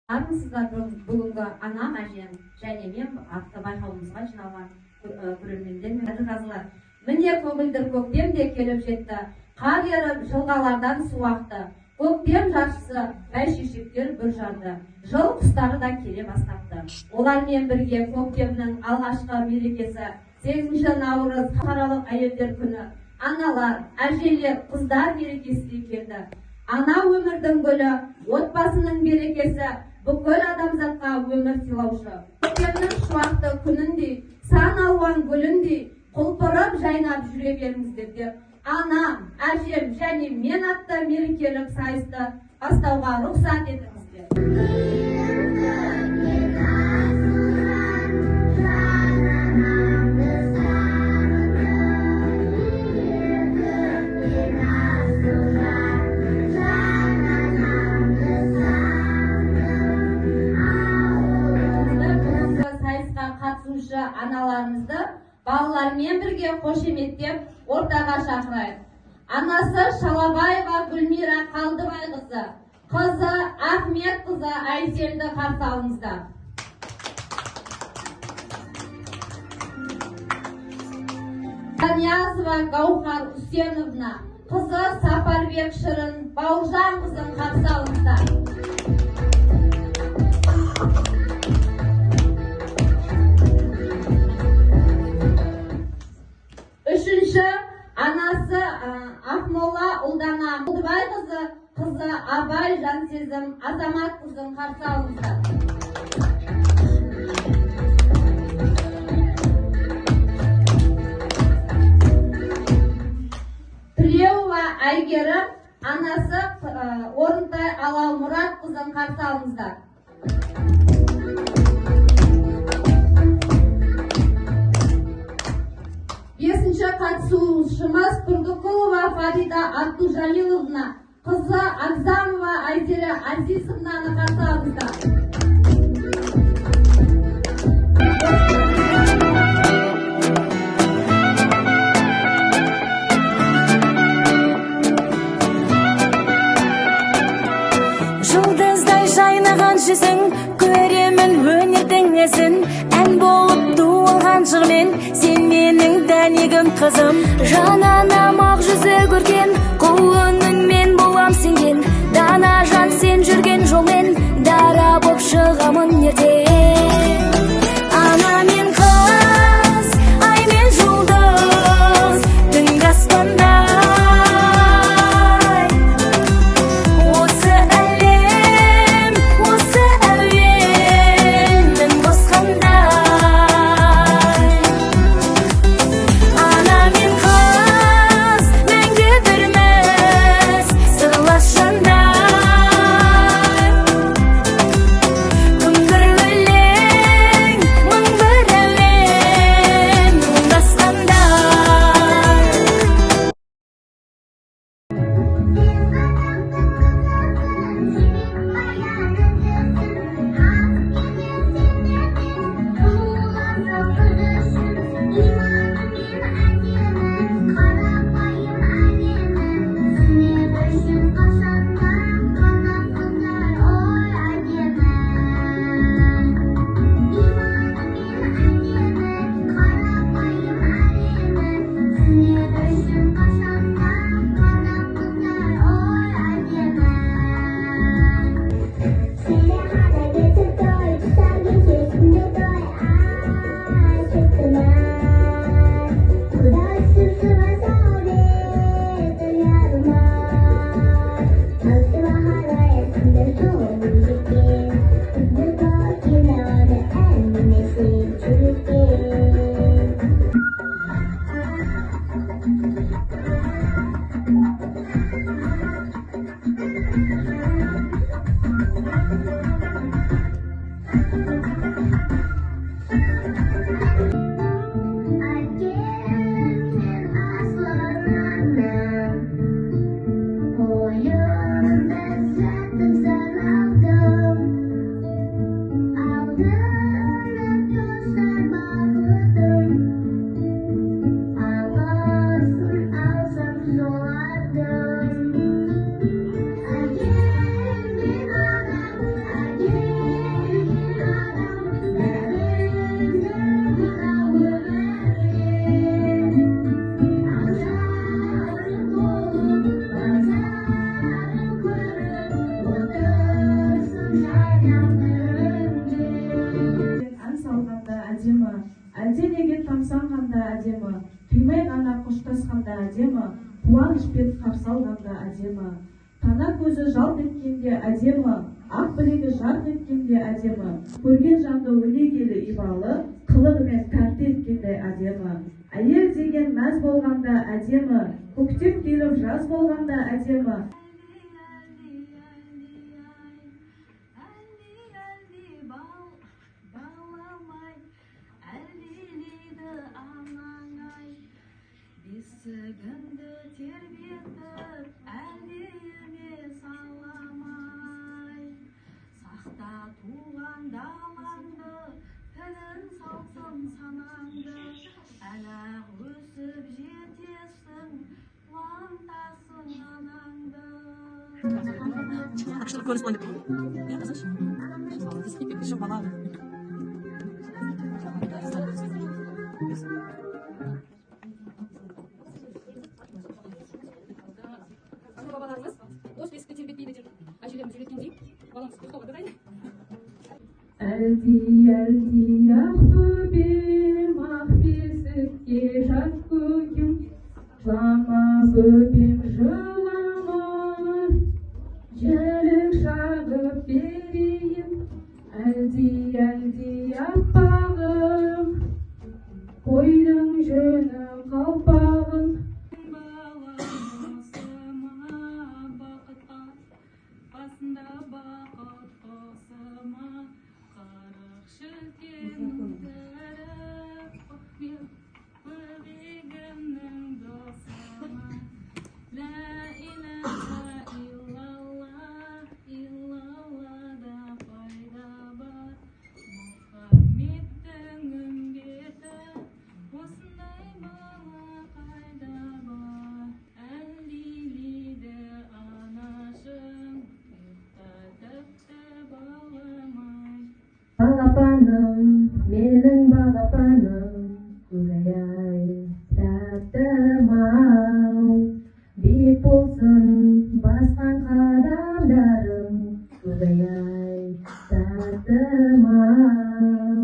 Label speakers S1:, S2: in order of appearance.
S1: армысыздар бүгінгі анам, әжем және мен атты байқауымызға жиналған көрермендер мен әділқазылар. Міне көгілдір көктем де келіп жетті. Қар еріп жылғалардан су ақты. Көктем жаршысы бәйшешектер бүр жарды. Жыл құстары да келе бастапты. Олармен бірге көктемнің алғашқы мерекесі 8 наурыз халықаралық әйелдер күні. Аналар, әжелер, қыздар мерекесі келді. Ана өмірдің гүлі, отбасының берекесі, бүкіл адамзатқа өмір сыйлаушы. Көктемнің шуақты күніндей, сан алуан гүліндей, құлпырып жайнап жүре беріңіздер деп, анам, әжем және мен атты мерекелік сайысты бастауға рұқсат етіңіздер. Аналарымызды балалармен бірге қошеметтеп ортаға шақырайық. Анасы Шалабаева Гүлмира Қалдыбайқызы, қызы Ахмет қызы Айселді қарсы алыңыздар. Даниязова Гаухар Үсеновна, қызы Сапарбек Шырын Бауыржан қызын қарсы алыңыздар. Анасы Ақмола Ұлдана Құлдыбайқызы, қызы Абай Жансезім Азамат қызын қарсы алыңыздар. Тілеуова Әйгерім, анасы Орынтай Алаумұрат қызын қарсы алыңыздар. Қатысушымыз Турдукулова Фарида Абдужалиловна, қызы Акзамова Айзере Азизовнаны қарсы алыңыздар.
S2: Жұлдыздай жайнаған жүзің, көремін өнердің ізін, ән болып туылған жырмен, сен менің дәнегім қызым. Жананам ақ жүзі көрген, құлыныңмен болам сенген, дана жан сен жүрген жолмен, дара боп шығамын ертең. Ана мен қыз, ай мен жұлдыз, түнгі аспанда Oh, you're the
S3: ән салғанда әдемі, әлденеге тамсанғанда әдемі, қимай ғана қоштасқанда әдемі, қуанышпен қарсы алғанда әдемі, тана көзі жалт еткенде әдемі, ақ білегі жарқ еткенде әдемі, көрген жанды өнегелі ибалы, қылығымен тәртіп еткенде әдемі, әйел деген мәз болғанда әдемі, көктем келіп жаз болғанда әдемі.
S2: Бесігіңді тербетіп, әлдеме саламай. Сақта туған далаңды, тілін салсын санаңды. Әлі-ақ өсіп жетесің, қуантасың анаңды.
S4: Так что корреспондент. Я слышишь? Еще баллады.
S5: Бабаларымыз дос бесікті тербетпейді деп әжелеріміз үйреткендей баламыз ұйықтауға дұрайды.
S3: Әлди, ақ бөпем, ақ бесікке жат көкем, жылама бөпем жылама, жілік шағып берейін. Әлди, аппағым, қойдың жөні қалпағым.
S2: Басында бақыт қосыма, қырық шілтен өтіріп, көбегімнің досыма. Ла иляха иллаллах, иллаллада пайда бар. Мұхаммедтің үмбеті, осындай бала қайда бар. Әлдилейді анашым,
S3: Балапаным, менің балапаным, көй-ай, тәттім-ау, биік болсын басқан қадамдарым, көй-ай, тәттім-ау.